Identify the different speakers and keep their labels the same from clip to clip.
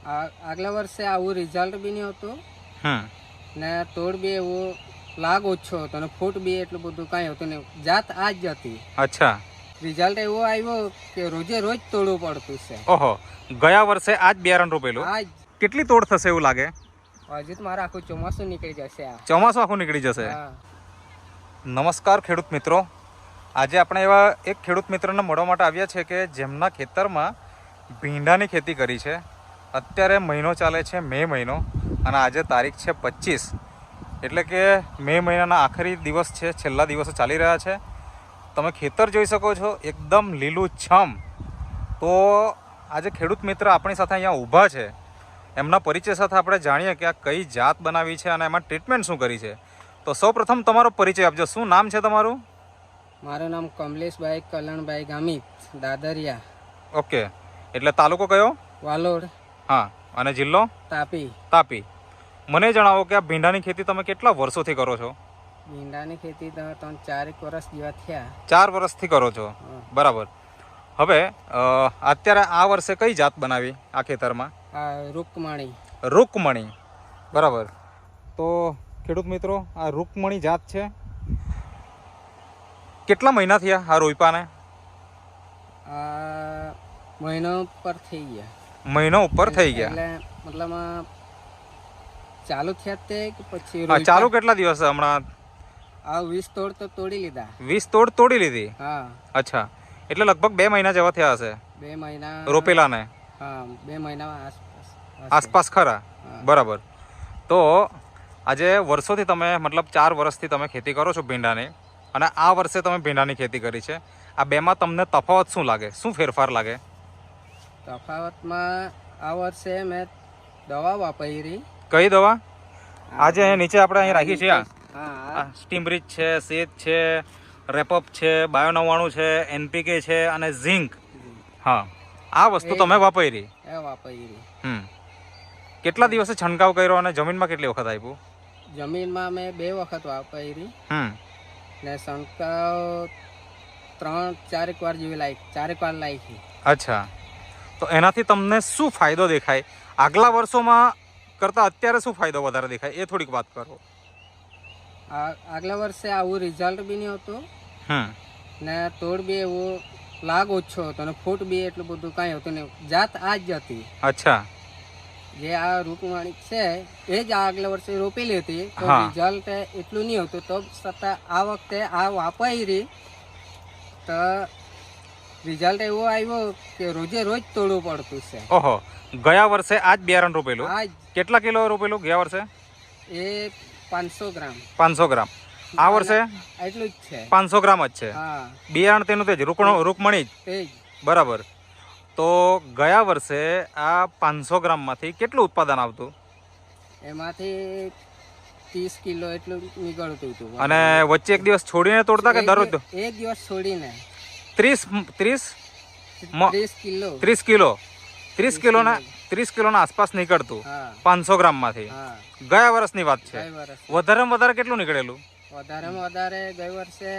Speaker 1: આગલા વર્ષે આવું રિઝલ્ટ બી નહીં હતું
Speaker 2: હમ
Speaker 1: ને તોડ બી એવો લાગ ઓછો હતો અને ફૂટ બી એટલું બધું કાંઈ હતું નહીં. જાત આ જ હતી.
Speaker 2: અચ્છા.
Speaker 1: રિઝલ્ટ એવો આવ્યો કે રોજે રોજ તોડવું પડતું છે.
Speaker 2: ઓહો, ગયા વર્ષે આ જ બિયારણ રોપેલું.
Speaker 1: આ જ
Speaker 2: કેટલી તોડ થશે એવું લાગે?
Speaker 1: હજી તો મારે આખું ચોમાસું નીકળી જશે. આ
Speaker 2: ચોમાસું આખું નીકળી જશે.
Speaker 1: હા.
Speaker 2: નમસ્કાર ખેડૂત મિત્રો, આજે આપણે એવા એક ખેડૂત મિત્રને મળવા માટે આવ્યા છે કે જેમના ખેતરમાં ભીંડાની ખેતી કરી છે. અત્યારે મહિનો ચાલે છે મે મહિનો અને આજે તારીખ છે 25, એટલે કે મે મહિનાના આખરી દિવસ છે, છેલ્લા દિવસો ચાલી રહ્યા છે. તમે ખેતર જોઈ શકો છો, એકદમ લીલું છમ. તો આજે ખેડૂત મિત્ર આપણી સાથે અહીંયા ઊભા છે. એમના પરિચય સાથે આપણે જાણીએ કે આ કઈ જાત બનાવી છે અને એમાં ટ્રીટમેન્ટ શું કરી છે. તો સૌપ્રથમ તમારો પરિચય આપજો. શું નામ છે તમારું?
Speaker 1: મારું નામ કમલેશભાઈ કલણભાઈ ગામિત, દાદરિયા.
Speaker 2: ઓકે, એટલે તાલુકો કયો?
Speaker 1: વાલોડ.
Speaker 2: હા, અને જિલ્લો?
Speaker 1: તાપી.
Speaker 2: તાપી. મને જણાવો કે આ ભીંડાની ખેતી તમે કેટલા વર્ષોથી કરો છો?
Speaker 1: ભીંડાની ખેતી તો 4 વર્ષ જેવા થયા.
Speaker 2: 4 વર્ષથી કરો છો, બરાબર. હવે અત્યારે આ વર્ષે કઈ જાત બનાવી આ ખેતરમાં?
Speaker 1: રૂકમણી.
Speaker 2: રૂકમણી, બરાબર. તો ખેડૂત મિત્રો, આ રૂકમણી જાત છે. કેટલા મહિના થયા આ રોઈપાને?
Speaker 1: મહિનો ઉપર થઈ ગયા.
Speaker 2: મહિનો ઉપર થઈ ગયા,
Speaker 1: એટલે મતલબ ચાલુ થયા તે કે પછી?
Speaker 2: હા, ચાલુ કેટલા દિવસ હમણાં?
Speaker 1: આ 20 તોડ તો તોડી લીધા.
Speaker 2: 20 તોડ તોડી લીધી?
Speaker 1: હા.
Speaker 2: અચ્છા, એટલે લગભગ 2 મહિના જેવા થયા હશે
Speaker 1: 2 મહિના
Speaker 2: રોપેલાને?
Speaker 1: હા, 2 મહિના
Speaker 2: આસપાસ ખરા, બરાબર. તો આજે વર્ષોથી તમે મતલબ 4 વર્ષથી તમે ખેતી કરો છો ભીંડાની, અને આ વર્ષે તમે ભીંડાની ખેતી કરી છે. આ બેમાં તમને તફાવત શું લાગે? શું ફેરફાર લાગે?
Speaker 1: તફાવતમાં આ વર્ષે મેં દવા વાપરી.
Speaker 2: કઈ દવા? આજે અહીંયા નીચે આપણે અહીં રાખી છે.
Speaker 1: હા,
Speaker 2: સ્ટીમરીચ છે, સેત છે, રેપઅપ છે, બાયો 99 છે, એનપીકે છે અને ઝિંક. હા, આ વસ્તુ તમે વાપરી. કેટલા દિવસે છંટકાવ કર્યો અને જમીનમાં કેટલી વખત આપ્યું?
Speaker 1: જમીનમાં મેં 2 વખત વાપરી. ને છંટકાવ 3-4 વાર જેવી લાગી, 4 વાર લાગી.
Speaker 2: અચ્છા, તો એનાથી તમને શું ફાયદો દેખાય? આગલા વર્ષોમાં કરતા અત્યારે શું ફાયદો વધારે દેખાય એ થોડીક વાત કરો.
Speaker 1: આગલા વર્ષે આવું રિઝલ્ટ બી નહીં હતું ને તોડ બી એવો લાગ ઓછો હતો અને ફૂટ બી એટલું બધું કાંઈ હતું નહીં. જાત આ જ હતી.
Speaker 2: અચ્છા.
Speaker 1: જે આ રૂકમણી છે એ જ આગલા વર્ષે રોપેલી હતી, તો રિઝલ્ટ એટલું નહીં હતું. તો છતાં આ વખતે આ વાપરી તો રિઝલ્ટ એવો આવ્યો કે રોજે રોજ તોડવું પડતું છે.
Speaker 2: ઓહો, ગયા વર્ષે આ જ બિયારણ રોપેલું?
Speaker 1: આ જ.
Speaker 2: કેટલા કિલો રોપેલું ગયા વર્ષે?
Speaker 1: એ 500 ગ્રામ.
Speaker 2: 500 ગ્રામ. આ વર્ષે
Speaker 1: એટલું જ છે,
Speaker 2: 500 ગ્રામ જ છે.
Speaker 1: હા,
Speaker 2: બિયારણ તેનું તે જ રૂકમણી જ, બરાબર. તો ગયા વર્ષે આ 500 ગ્રામમાંથી કેટલું ઉત્પાદન આવતું?
Speaker 1: એમાંથી 30 કિલો એટલું નીકળતું હતું.
Speaker 2: અને વચ્ચે એક દિવસ છોડીને તોડતા કે દરરોજ?
Speaker 1: એક દિવસ છોડીને
Speaker 2: 30 કિલોના આસપાસ નીકળતું 500 ગ્રામમાંથી. ગયા વર્ષની વાત છે. વધારેમાં વધારે કેટલું નીકળેલું?
Speaker 1: વધારેમાં વધારે ગયા વર્ષે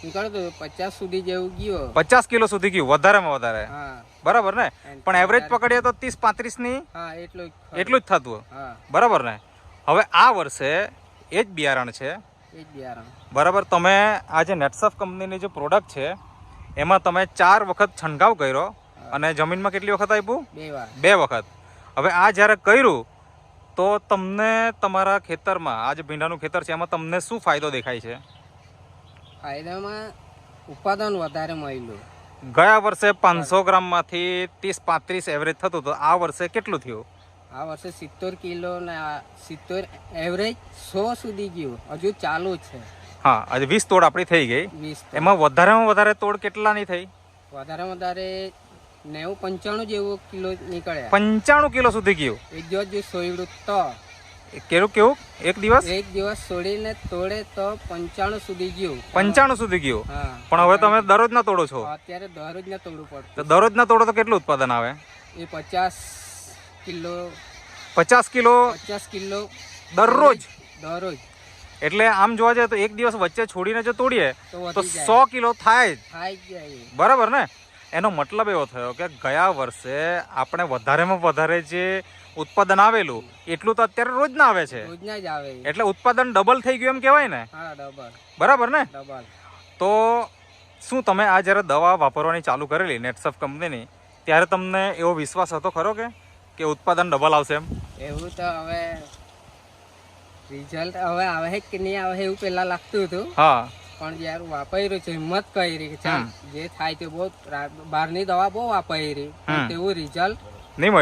Speaker 1: નીકળતું 50 સુધી જેવું ગયું.
Speaker 2: 50 કિલો સુધી ગયું વધારેમાં વધારે, બરાબર ને? પણ એવરેજ પકડીએ તો 30-35 ની એટલું જ થતું, બરાબર ને? હવે આ વર્ષે એ જ બિયારણ છે, બરાબર. તમે આ જે નેટસફ કંપનીની જે પ્રોડક્ટ છે એમાં તમે 4 વખત છંટકાવ કર્યો અને જમીનમાં કેટલી વખત આપ્યું? 2 વખત. હવે આ જ્યારે કર્યું તો તમને તમારા ખેતરમાં, આ જે ભીંડાનું ખેતર છે એમાં તમને શું ફાયદો દેખાય છે?
Speaker 1: ફાયદામાં ઉત્પાદન વધારે મળ્યું.
Speaker 2: ગયા વર્ષે 500 ગ્રામમાંથી 30-35 એવરેજ થતું, તો આ વર્ષે કેટલું થયું?
Speaker 1: આ વર્ષે 70 કિલો ને 70 એવરેજ 100 સુધી ગયું. હજુ ચાલુ છે.
Speaker 2: હા, આજે 20 તોડ આપણી થઈ ગઈ. એમાં વધારેમાં વધારે તોડ કેટલાની થઈ?
Speaker 1: વધારેમાં વધારે 90-95 જેવો કિલો નીકળ્યા.
Speaker 2: 95 કિલો સુધી ગયું
Speaker 1: એક દિવસ જે સોયડું તો.
Speaker 2: કેવું એક દિવસ
Speaker 1: છોડીને તોડે તો 95 સુધી ગયું.
Speaker 2: 95 સુધી ગયું. પણ હવે તમે દરરોજ ના તોડો છો?
Speaker 1: અત્યારે દરરોજ ના તોડવું પડતું.
Speaker 2: તો દરરોજ ના તોડો તો કેટલું ઉત્પાદન આવે?
Speaker 1: એ 50 કિલો
Speaker 2: દરરોજ.
Speaker 1: એટલે
Speaker 2: આમ જોવા જાય તો એક દિવસ વચ્ચે છોડીને જો તોડીએ તો 100 કિલો થાય જ, બરાબર ને? એનો મતલબ એવો થયો કે ગયા વર્ષે આપણે વધારેમાં વધારે જે ઉત્પાદન આવેલું એટલું તો અત્યારે રોજ ના આવે છે,
Speaker 1: રોજના જ આવે.
Speaker 2: એટલે ઉત્પાદન ડબલ થઈ ગયું એમ કહેવાય ને.
Speaker 1: હા, ડબલ.
Speaker 2: બરાબર ને.
Speaker 1: ડબલ.
Speaker 2: તો શું તમે આ જ્યારે દવા વાપરવાની ચાલુ કરેલી નેટસફ કંપનીની ત્યારે તમને એવો વિશ્વાસ હતો ખરો કે ઉત્પાદન ડબલ આવશે એમ?
Speaker 1: એવું તો હવે રિઝલ્ટ હવે આવે કે નહીં આવે એવું પેલા લાગતું હતું.
Speaker 2: હા.
Speaker 1: પણ જયારે વાપર્યું છે, હિંમત કરી કે ચાલ જે થાય તે બહુ બહારની દવા બહુ વાપરી, તેવું રિઝલ્ટ
Speaker 2: નહીં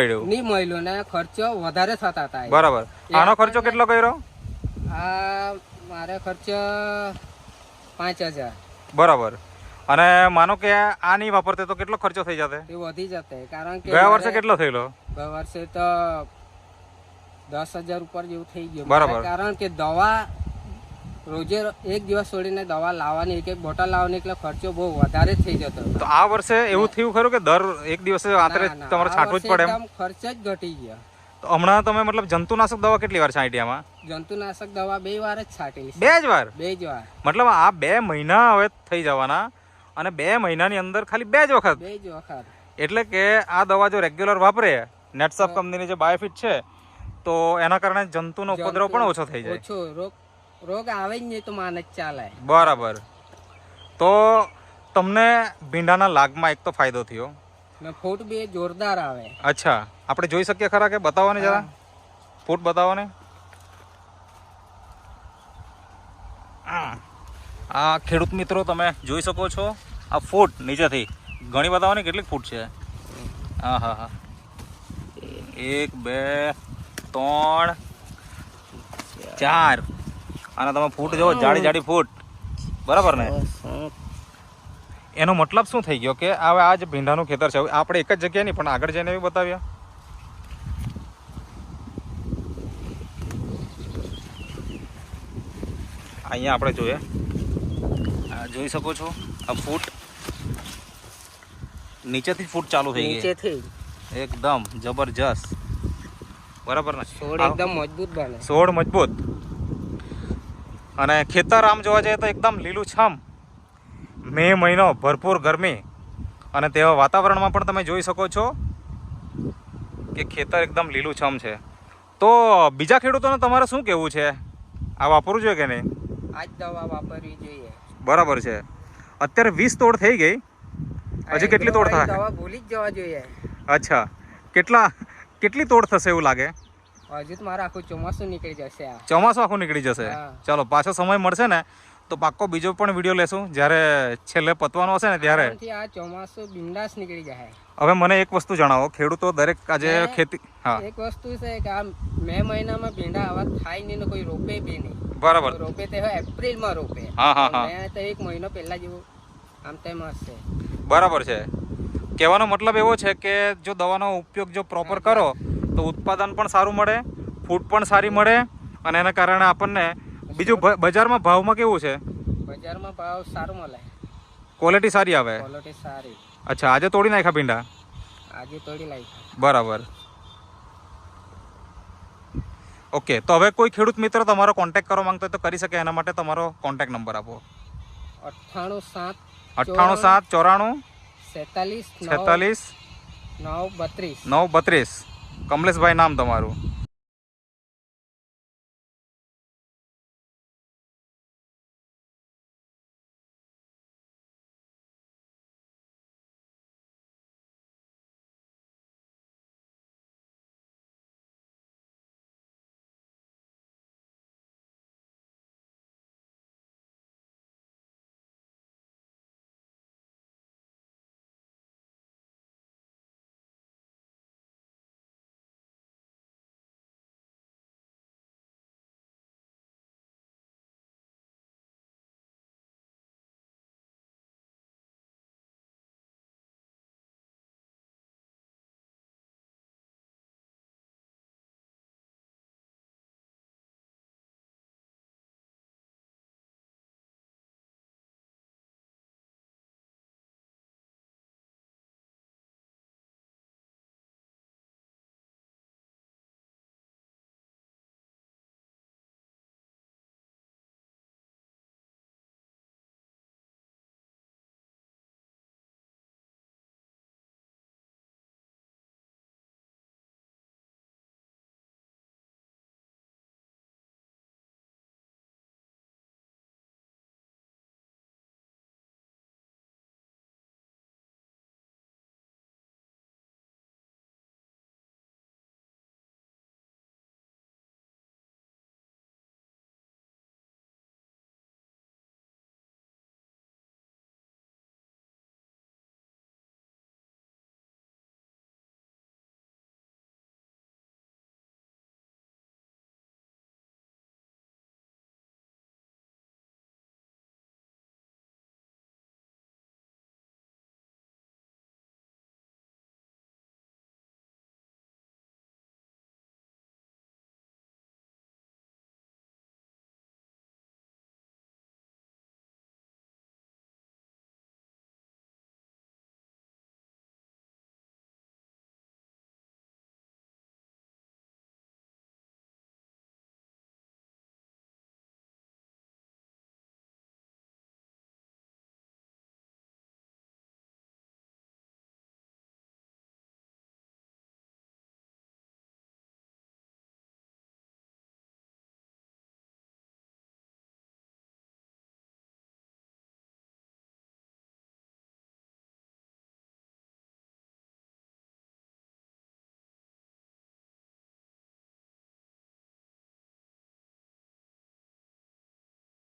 Speaker 1: મળ્યું ને ખર્ચો વધારે થતા હતા.
Speaker 2: બરાબર. આનો ખર્ચો કેટલો કર્યો?
Speaker 1: આ મારે ખર્ચો 5,000.
Speaker 2: બરાબર. અને માનો કે આ નહીં વાપરતે તો કેટલો ખર્ચો થઈ જતે?
Speaker 1: એ વધી જતે, કારણ કે
Speaker 2: ગયા વર્ષે કેટલો થયેલો?
Speaker 1: ગયા વર્ષે તો 10,000 ઉપર જેવું થઈ ગયું.
Speaker 2: બરાબર.
Speaker 1: કારણ કે દવા રોજે એક દિવસ છોડીને દવા લાવવાની, એક બોટલ લાવવાની, એટલે ખર્ચો બહુ વધારે થઈ જતો.
Speaker 2: તો આ વર્ષે એવું થયું ખરું કે દર એક દિવસે આતરે તમારે છાંટવું જ પડે એમ?
Speaker 1: ખર્ચ જ ઘટી ગયા.
Speaker 2: તો હમણાં તમે મતલબ જંતુનાશક દવા કેટલી વાર છાંટી આમાં?
Speaker 1: જંતુનાશક દવા 2 વાર જ છાંટેલી.
Speaker 2: 2 જ વાર?
Speaker 1: 2 જ વાર.
Speaker 2: મતલબ આ 2 મહિના હવે થઈ જવાના અને 2 મહિનાની અંદર ખાલી 2 જ વખત.
Speaker 1: 2 જ વખત. એટલે
Speaker 2: કે આ દવા જો રેગ્યુલર વાપરે, નેટસફ કંપનીની જે બાયોફિટ છે, તો એના કારણે જંતુનો ઉપદ્રવ પણ ઓછો થઈ જાય.
Speaker 1: ઓછો રોગ આવે જ નહીં તો માને જ ચાલે.
Speaker 2: બરાબર. તો તમને ભીંડાના લાગમાં એક તો ફાયદો થયો
Speaker 1: ને ફૂટ બી જોરદાર આવે.
Speaker 2: અચ્છા, આપણે જોઈ શકીએ ખરા કે? બતાવો ને જરા, ફૂટ બતાવો ને. આ ખેડૂત મિત્રો તમે જોઈ શકો છો, આ ફૂટ નીચેથી ઘણી બતાવો ને કેટલીક ફૂટ છે. હા હા હા, 1 2 3 4 અને તમે ફૂટ જો જાડી જાડી ફૂટ. બરાબર ને. એનો મતલબ શું થઈ ગયો કે હવે આ જે ભીંડાનું ખેતર છે, આપણે એક જ જગ્યાએ નહીં પણ આગળ જઈને એવી બતાવ્યા. અહીંયા આપણે જોઈએ, જોઈ શકો છો આ ફૂટ નીચેથી ફૂટ ચાલુ થઈ ગઈ,
Speaker 1: નીચેથી
Speaker 2: એકદમ જબરજસ્ત. બરાબર ને.
Speaker 1: છોડ એકદમ મજબૂત બને.
Speaker 2: છોડ મજબૂત. અને ખેતર આમ જોવા જઈએ તો એકદમ લીલુંછમ. મે મહિનો, ભરપૂર ગરમી અને તેવા વાતાવરણમાં પણ તમે જોઈ શકો છો કે ખેતર એકદમ લીલુંછમ છે. તો બીજા ખેડૂતોને તમારે શું કહેવું છે? આ વાપરવું જોઈએ કે નહીં?
Speaker 1: આ જ દવા વાપરવી જોઈએ.
Speaker 2: બરાબર છે. અત્યારે 20 તોડ થઈ ગઈ, હજી કેટલી તોડ થાય?
Speaker 1: દવા ભૂલી જ જવા જોઈએ.
Speaker 2: અચ્છા, કેટલી તોડ થશે એવું લાગે?
Speaker 1: હજુ તો મારે આખું ચોમાસું નીકળી જશે.
Speaker 2: ચોમાસું આખું નીકળી જશે. ચાલો, પાછો સમય મળશે ને તો પાક્કો બીજો પણ વિડીયો લેશું, જ્યારે છેલ્લે પતવાનો હશે ને ત્યારે.
Speaker 1: આ ચોમાસું બિંદાસ નીકળી જાય.
Speaker 2: હવે મને એક વસ્તુ જણાવો, ખેડૂતો દરેક આજે ખેતી, હા,
Speaker 1: એક વસ્તુ છે કે આ મે મહિનામાં ભીંડા આવા થાય નહીં ને કોઈ રોપે બી નહીં.
Speaker 2: બરાબર.
Speaker 1: રોપે તે એપ્રિલમાં રોપે.
Speaker 2: હા હા હા,
Speaker 1: તો 1 મહિનો પહેલા જેવું આમ તેમ હશે.
Speaker 2: બરાબર છે. કહેવાનો મતલબ એવો છે કે જો દવાનો ઉપયોગ જો પ્રોપર કરો તો ઉત્પાદન પણ સારું મળે, ફૂડ પણ સારી મળે અને એના કારણે આપણને બીજું બજારમાં ભાવમાં કેવું છે?
Speaker 1: બજારમાં ભાવ સારું મળે,
Speaker 2: ક્વોલિટી સારી આવે.
Speaker 1: ક્વોલિટી સારી.
Speaker 2: અચ્છા, આજે તોડી નાખ્યા ભીંડા?
Speaker 1: આજે તોડી નાખ્યા.
Speaker 2: બરાબર. ઓકે, તો હવે કોઈ ખેડૂત મિત્ર તમારો કોન્ટેક્ટ કરવા માંગતો હોય તો કરી શકે, એના માટે તમારો કોન્ટેક્ટ નંબર આપો. 98 794 46 46 932. કમલેશભાઈ નામ તમારું?